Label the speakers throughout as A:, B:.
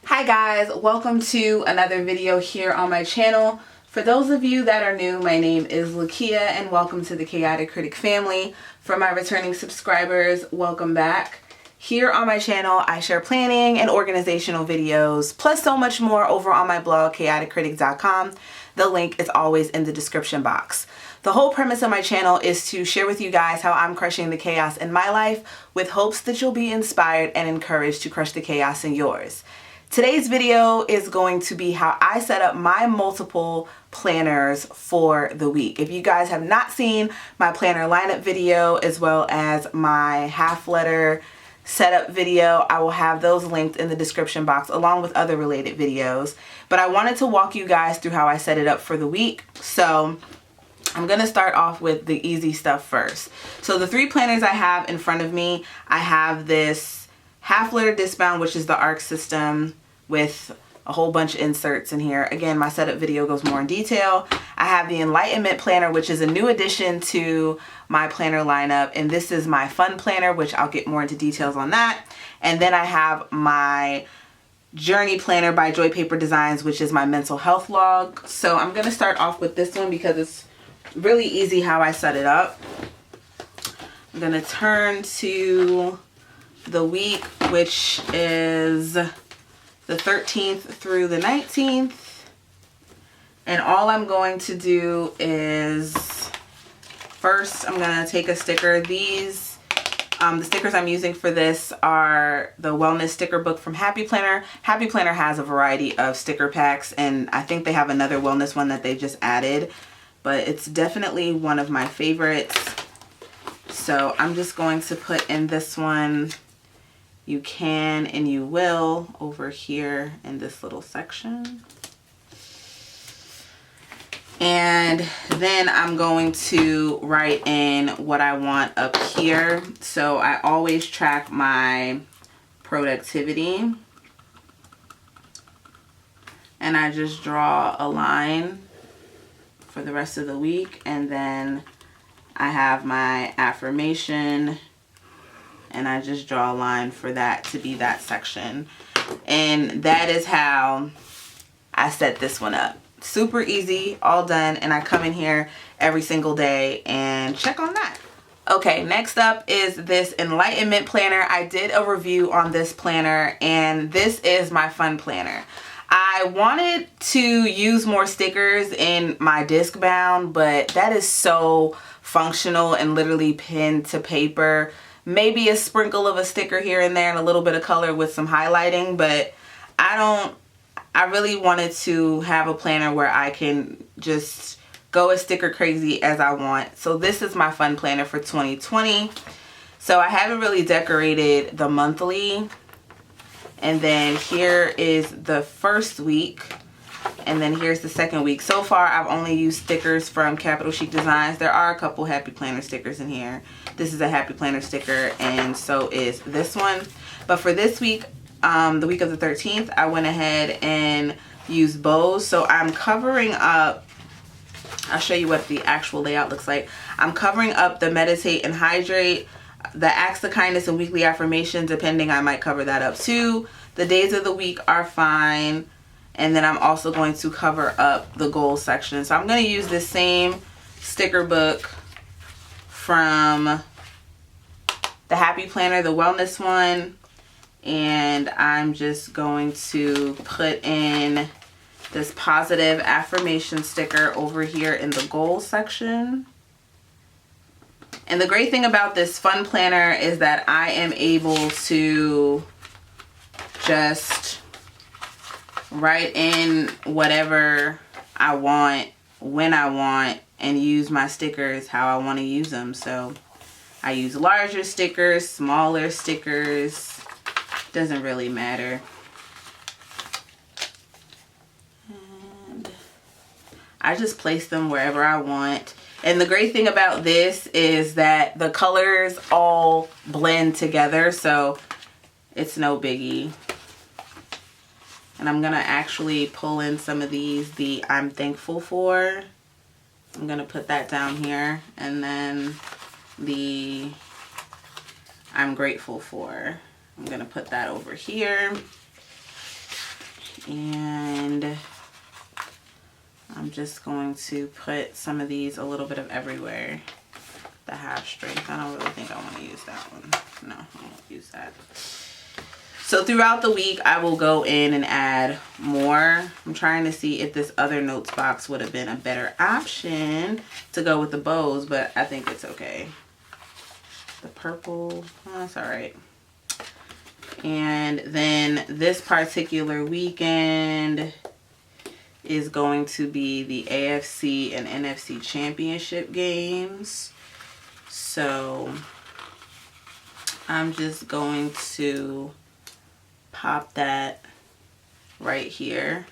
A: Hi guys, welcome to another video here on my channel. For those of you that are new, my name is Lakia and welcome to the Chaotic Critic family. For my returning subscribers, welcome back. Here on my channel, I share planning and organizational videos, plus so much more over on my blog, chaoticcritic.com. The link is always in the description box. The whole premise of my channel is to share with you guys how I'm crushing the chaos in my life with hopes that you'll be inspired and encouraged to crush the chaos in yours. Today's video is going to be how I set up my multiple planners for the week. If you guys have not seen my planner lineup video as well as my half letter setup video, I will have those linked in the description box along with other related videos. But I wanted to walk you guys through how I set it up for the week. So I'm going to start off with the easy stuff first. So the three planners I have in front of me, I have this half letter Discbound, which is the ARC system with a whole bunch of inserts in here. Again, my setup video goes more in detail. I have the Enlightenment planner, which is a new addition to my planner lineup. And this is my fun planner, which I'll get more into details on that. And then I have my Journey planner by Joy Paper Designs, which is my mental health log. So I'm going to start off with this one because it's really easy how I set it up. I'm going to turn to the week, which is the 13th through the 19th. And all I'm going to do is, first I'm going to take a sticker. These, the stickers I'm using for this are the Wellness Sticker Book from Happy Planner. Happy Planner has a variety of sticker packs, and I think they have another wellness one that they just added. But it's definitely one of my favorites. So I'm just going to put in this one, "You can and you will," over here in this little section. And then I'm going to write in what I want up here. So I always track my productivity. And I just draw a line for the rest of the week. And then I have my affirmation. And I just draw a line for that to be that section. And that is how I set this one up. Super easy, all done, and I come in here every single day and check on that. Okay, next up is this Enlightenment planner. I did a review on this planner, and this is my fun planner. I wanted to use more stickers in my Discbound, but that is so functional and literally pinned to paper. Maybe a sprinkle of a sticker here and there and a little bit of color with some highlighting, but I really wanted to have a planner where I can just go as sticker crazy as I want. So this is my fun planner for 2020. So I haven't really decorated the monthly. And then here is the first week. And then here's the second week. So far, I've only used stickers from Capital Chic Designs. There are a couple Happy Planner stickers in here. This is a Happy Planner sticker, and so is this one. But for this week, the week of the 13th, I went ahead and used bows. So I'm covering up, I'll show you what the actual layout looks like. I'm covering up the Meditate and Hydrate, the Acts of Kindness and Weekly Affirmations, depending, I might cover that up too. The days of the week are fine. And then I'm also going to cover up the goals section. So I'm going to use this same sticker book from the Happy Planner, the wellness one. And I'm just going to put in this positive affirmation sticker over here in the goals section. And the great thing about this fun planner is that I am able to just write in whatever I want, when I want, and use my stickers how I want to use them. So I use larger stickers, smaller stickers, doesn't really matter. And I just place them wherever I want. And the great thing about this is that the colors all blend together, so it's no biggie. And I'm going to actually pull in some of these, the I'm thankful for. I'm going to put that down here. And then the I'm grateful for. I'm going to put that over here. And I'm just going to put some of these a little bit of everywhere. The half strength, I don't really think I want to use that one. No, I won't use that. So throughout the week, I will go in and add more. I'm trying to see if this other notes box would have been a better option to go with the bows, but I think it's okay. The purple, oh, that's all right. And then this particular weekend is going to be the AFC and NFC championship games. So I'm just going to pop that right here.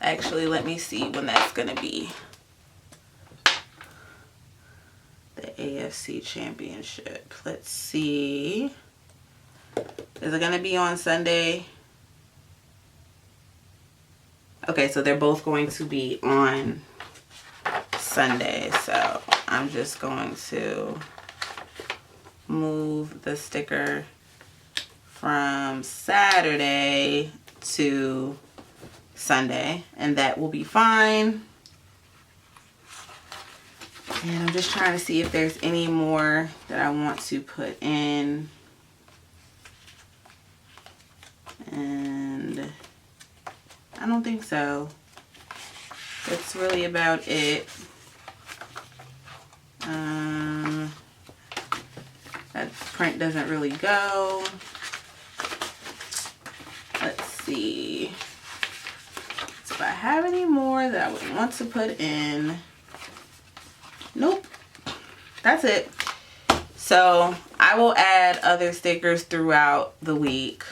A: Actually, let me see when that's gonna be. The AFC championship. Let's see. Is it gonna be on Sunday? Okay, so they're both going to be on Sunday. So I'm just going to move the sticker from Saturday to Sunday, and that will be fine. And I'm just trying to see if there's any more that I want to put in. And I don't think so. That's really about it. That print doesn't really go. Let's see. So if I have any more that I would want to put in. Nope. That's it. So I will add other stickers throughout the week.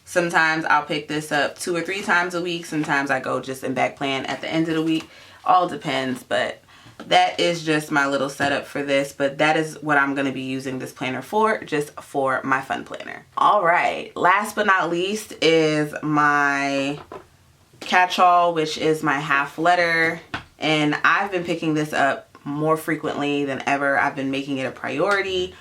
A: Sometimes I'll pick this up 2 or 3 times a week. Sometimes I go just in back plan at the end of the week. All depends, but that is just my little setup for this. But that is what I'm going to be using this planner for, just for my fun planner. All right, last but not least is my Catchall, which is my half letter. And I've been picking this up more frequently than ever. I've been making it a priority.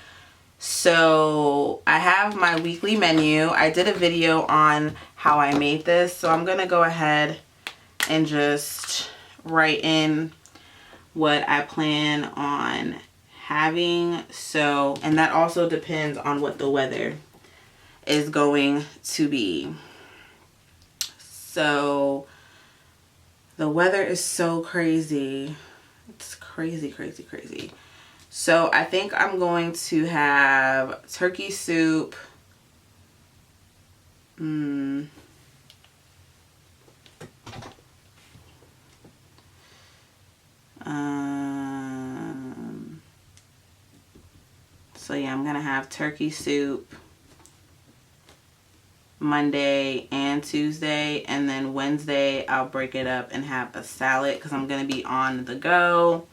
A: So I have my weekly menu. I did a video on how I made this, so I'm gonna go ahead and just write in what I plan on having. So, and that also depends on what the weather is going to be. So the weather is so crazy. It's crazy, crazy, crazy. So I think I'm going to have turkey soup. So yeah, I'm gonna have turkey soup Monday and Tuesday, and then Wednesday I'll break it up and have a salad because I'm gonna be on the go.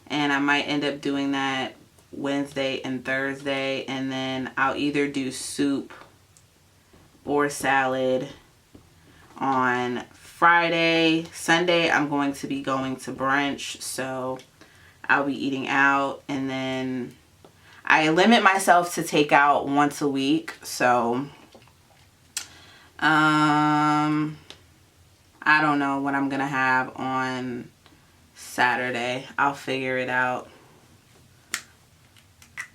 A: And I might end up doing that Wednesday and Thursday, and then I'll either do soup or salad on Friday. Sunday I'm going to be going to brunch, so I'll be eating out. And then I limit myself to take out once a week, so I don't know what I'm gonna have on Saturday. I'll figure it out.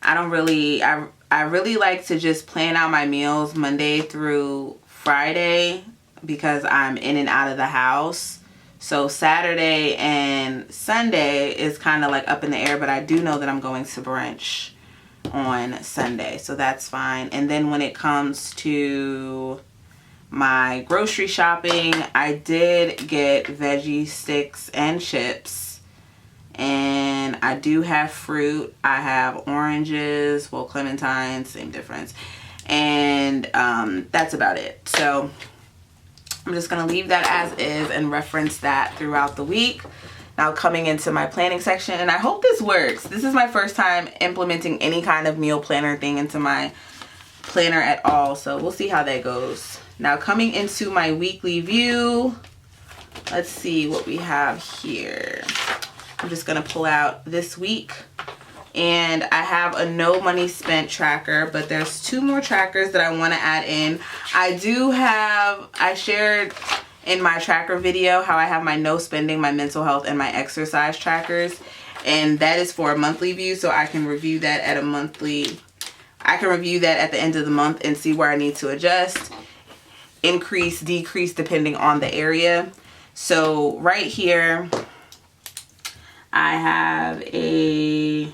A: I really like to just plan out my meals Monday through Friday because I'm in and out of the house. So Saturday and Sunday is kind of like up in the air, but I do know that I'm going to brunch on Sunday, so that's fine. And then when it comes to my grocery shopping, I did get veggie sticks and chips, and I do have fruit. I have oranges, well, clementines, same difference, and that's about it. So I'm just gonna leave that as is and reference that throughout the week. Now coming into my planning section, and I hope this works. This is my first time implementing any kind of meal planner thing into my planner at all, so we'll see how that goes. Now coming into my weekly view, let's see what we have here. I'm just gonna pull out this week And I have a no money spent tracker, but there's 2 more trackers that I want to add in. I shared in my tracker video how I have my no spending, my mental health, and my exercise trackers. And that is for a monthly view, so I can review that at the end of the month and see where I need to adjust, increase, decrease, depending on the area. So right here, I have a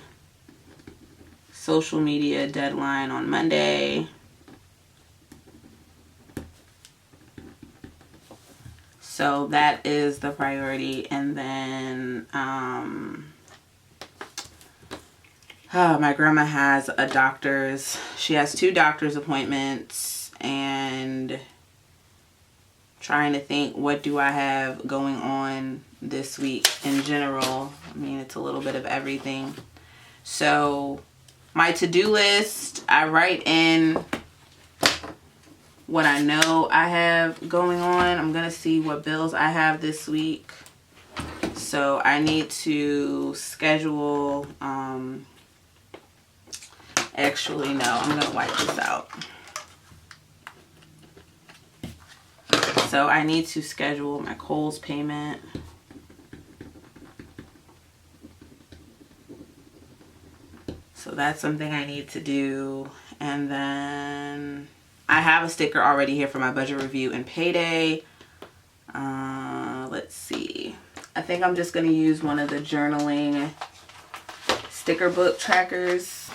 A: social media deadline on Monday. So that is the priority. And then my grandma has she has 2 doctor's appointments, and trying to think, what do I have going on this week in general? I mean, it's a little bit of everything. So my to-do list, I write in what I know I have going on. I'm going to see what bills I have this week. So I need to schedule, actually, no, I'm going to wipe this out. So I need to schedule my Kohl's payment. So that's something I need to do. And then I have a sticker already here for my budget review and payday. Let's see. I think I'm just going to use one of the journaling sticker book trackers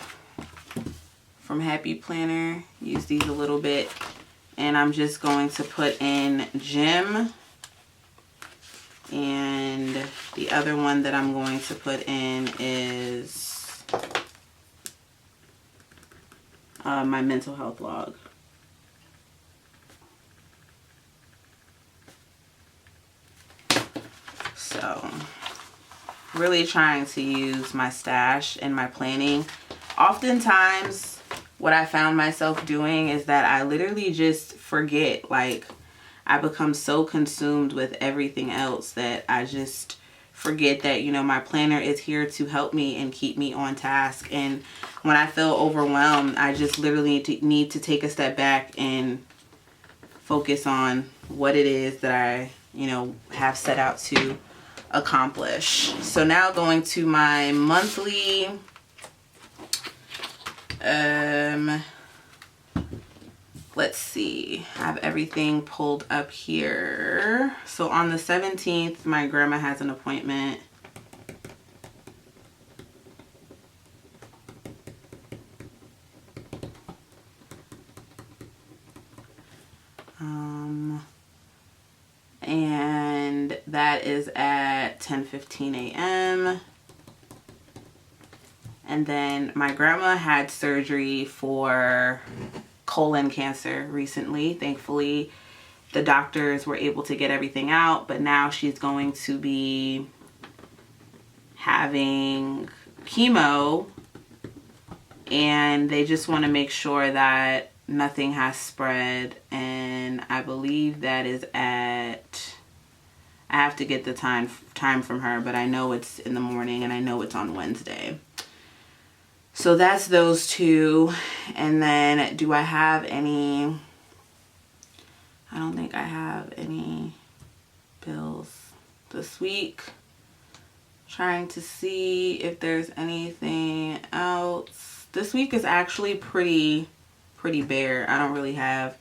A: from Happy Planner. Use these a little bit. And I'm just going to put in gym. And the other one that I'm going to put in is my mental health log. So, really trying to use my stash in my planning. Oftentimes, what I found myself doing is that I literally just forget. Like, I become so consumed with everything else that I just forget that, you know, my planner is here to help me and keep me on task. And when I feel overwhelmed, I just literally need to take a step back and focus on what it is that I, you know, have set out to accomplish. So now going to my monthly, let's see, I have everything pulled up here. So on the 17th, my grandma has an appointment. And that is at 10:15 a.m. And then my grandma had surgery for colon cancer recently. Thankfully, the doctors were able to get everything out, but now she's going to be having chemo, and they just want to make sure that nothing has spread. And I believe that is at, I have to get the time from her, but I know it's in the morning and I know it's on Wednesday. So that's those 2. And then do I have any, I don't think I have any bills this week. Trying to see if there's anything else. This week is actually pretty bare. I don't really have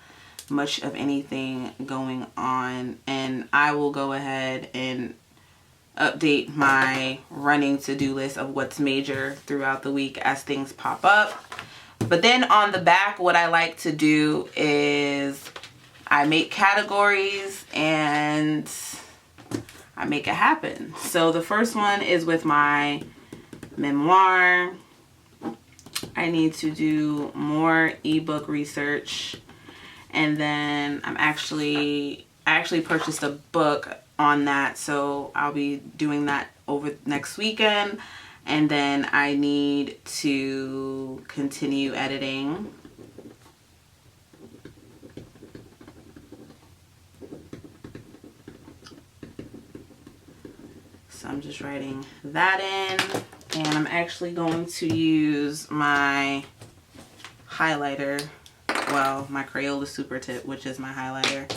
A: much of anything going on, and I will go ahead and update my running to-do list of what's major throughout the week as things pop up. But then on the back, what I like to do is I make categories and I make it happen. So the first one is with my memoir. I need to do more ebook research. And then I actually purchased a book on that, so I'll be doing that over next weekend. And then I need to continue editing. So I'm just writing that in. And I'm actually going to use my highlighter, well, my Crayola Super Tip, which is my highlighter,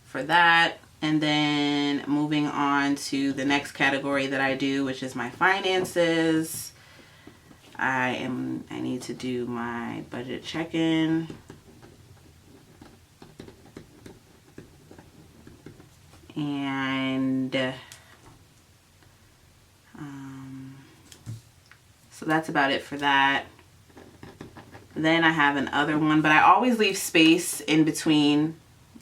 A: for that. And then moving on to the next category that I do, which is my finances. I need to do my budget check-in. And so that's about it for that. Then I have another one, but I always leave space in between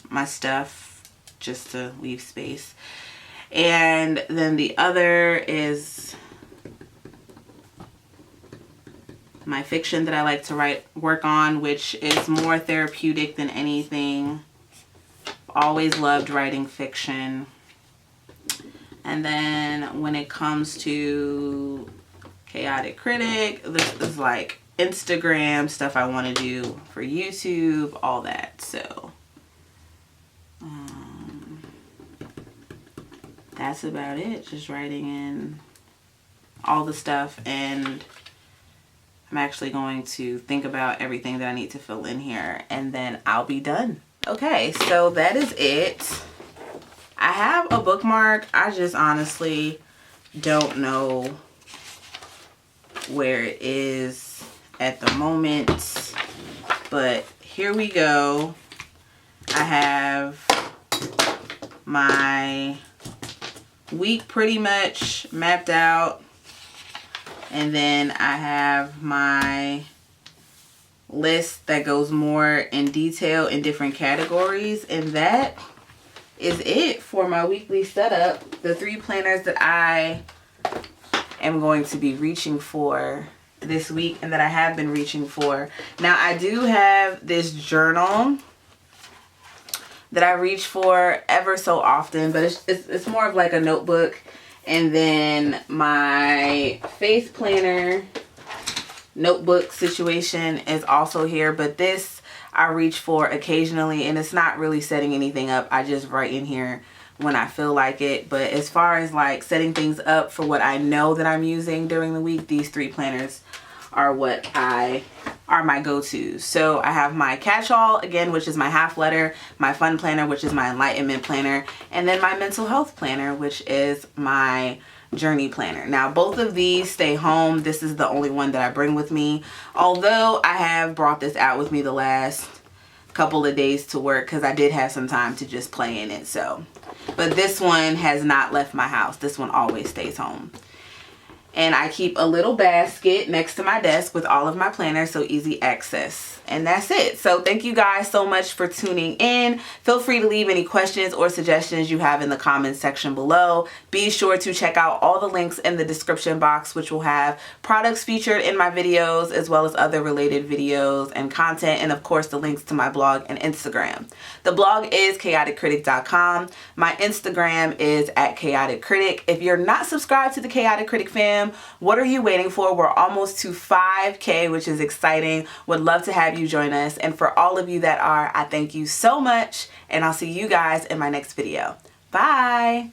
A: my stuff just to leave space. And then the other is my fiction that I like to work on, which is more therapeutic than anything. Always loved writing fiction. And then when it comes to Chaotic Critic, this is like Instagram stuff I want to do for YouTube, all that. So that's about it. Just writing in all the stuff, and I'm actually going to think about everything that I need to fill in here, and then I'll be done. Okay, so that is it. I have a bookmark. I just honestly don't know where it is at the moment, but here we go. I have my week pretty much mapped out, and then I have my list that goes more in detail in different categories, and that is it for my weekly setup. The 3 planners that I am going to be reaching for this week and that I have been reaching for. Now I do have this journal that I reach for ever so often, but it's more of like a notebook. And then my faith planner notebook situation is also here, but this I reach for occasionally, and it's not really setting anything up. I just write in here when I feel like it. But as far as like setting things up for what I know that I'm using during the week, these 3 planners are my go-tos. So I have my Catchall, again, which is my half letter, my fun planner, which is my enlightenment planner, and then my mental health planner, which is my journey planner. Now both of these stay home. This is the only one that I bring with me, although I have brought this out with me the last couple of days to work because I did have some time to just play in it. So, but this one has not left my house. This one always stays home. And I keep a little basket next to my desk with all of my planners, so easy access. And that's it. So thank you guys so much for tuning in. Feel free to leave any questions or suggestions you have in the comments section below. Be sure to check out all the links in the description box, which will have products featured in my videos, as well as other related videos and content, and of course the links to my blog and Instagram. The blog is chaoticcritic.com. My Instagram is @chaoticcritic. If you're not subscribed to the Chaotic Critic fam, what are you waiting for? We're almost to 5K, which is exciting. Would love to have you join us. And for all of you that are, I thank you so much, and I'll see you guys in my next video. Bye.